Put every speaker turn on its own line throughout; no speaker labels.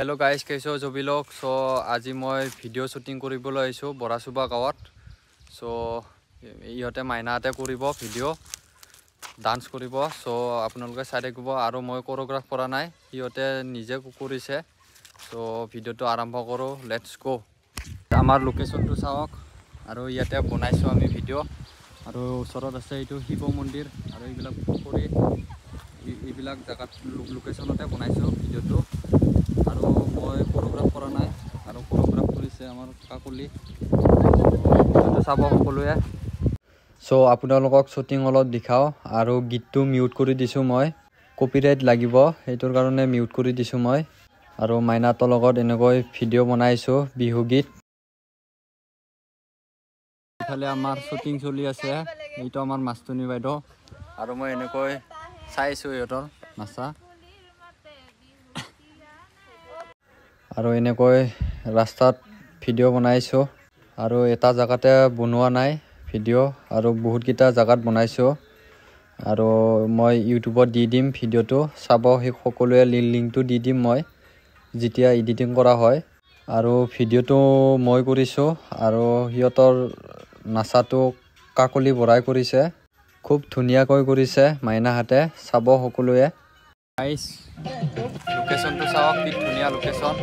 Hello guys, कैसे हो सभी लोग? So आज मैं भिडिओ शूटिंग কৰিবলৈ আহিছো বৰাচুবা গাঁৱত। So ইহতে মাইনাতে কৰিব ভিডিও ডান্স কৰিব। So আপোনালোকে চাই থাকিব আৰু মই কোৰিওগ্ৰাফ কৰা নাই, ইহতে নিজে কৰিছে। So ভিডিওটো আৰম্ভ কৰো, লেটস গো। আমাৰ লোকেশনটো চাওক আৰু ইয়াতে বনাইছো আমি ভিডিও আৰু ওচৰত আছে এইটো শিৱ মন্দিৰ আৰু এইবিলাক পুখুৰী এইবিলাক জাগাত লোকেশনতে বনাইছো ভিডিওটো। আৰু মই কোৰিওগ্ৰাফ কৰা নাই আৰু কোৰিওগ্ৰাফ কৰিছে আমাৰ কাকুলি। তো চাব সকলোৱে। সো আপোনালোকক শুটিং অলপ দেখাও আৰু গীতটো মিউট কৰি দিছো মই, কপিৰাইট লাগিব এইটোৰ কাৰণে মিউট কৰি দিছো মই। আৰু মাইনাতৰ লগত এনেকৈ ভিডিও বনাইছো বিহু গীত। ইফালে আমাৰ শুটিং চলি আছে, এইটো আমাৰ মাষ্টুনি বাইদেউ আৰু মই এনেকৈ চাইছো ইহঁতৰ নাচা। আৰু এনেকৈ ৰাস্তাত ভিডিও বনাইছো আৰু এটা জায়গাতে বনোৱা নাই ভিডিও আৰু বহুত কিটা জায়গাত বনাইছো আৰু মই ইউটিউবত দি দিম ভিডিওটো চাব, সেই সকলোৱে লিংকটো দি দিম মই যেতিয়া এডিটিং কৰা হয়। আৰু ভিডিওটো মই কৰিছো আৰু হিয়তৰ নাচাটো কাকলি বৰাই কৰিছে, খুব ধুনীয়াকৈ কৰিছে মাইনাহাতে, চাব সকলোৱে। গাইস লোকেশনটো চাওক, কি ধুনীয়া লোকেশন।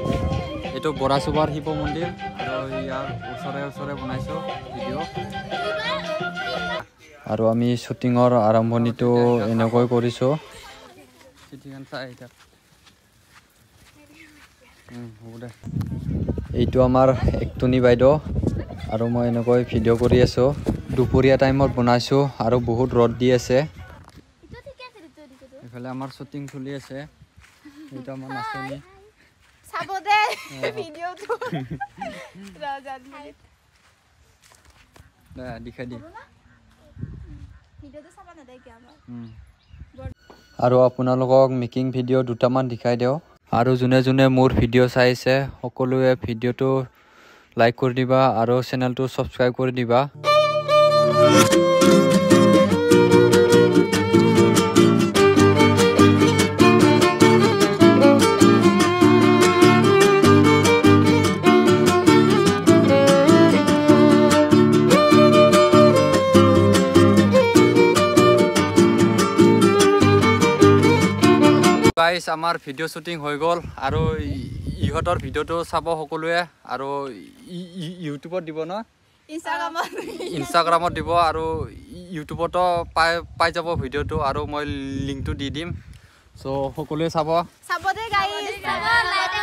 এইটো বৰাচুবাৰ শিৱ মন্দিৰ আৰু ইয়াৰ ওচৰে বনাইছো ভিডিও। আৰু আমি শুটিংৰ আৰম্ভণিটো এনেকৈ কৰিছো। এইটো আমাৰ একটুনি বাইদেউ আৰু মই এনেকৈ ভিডিও কৰি আছো। দুপৰীয়া টাইমত বনাইছো আৰু বহুত ৰ'দ দি আছে। এফালে আমাৰ শুটিং চলি আছে, এইটো আমাৰ নাচনি
চাব দে ভিডিওটো
দেখাই দি
ভিডিওটো চাব না দে কি আমাৰ।
আৰু আপোনালোকক মেকিং ভিডিও দুটামান দেখাই দিও। আৰু যোনে যোনে মোৰ ভিডিও চাইছে সকলোৱে ভিডিওটো লাইক কৰি দিবা আৰু চেনেলটো সাবস্ক্ৰাইব কৰি দিবা। গাইস আমাৰ ভিডিও শুটিং হৈ গল আৰু ইহতৰ ভিডিওটো চাব সকলোৱে আৰু ইউটিউবত দিব ন, ইনষ্টাগ্ৰামত দিব আৰু ইউটিউবতো পাই যাব ভিডিওটো আৰু মই লিংকটো দি দিম। সো সকলোৱে চাব
দে গাইস, লাইক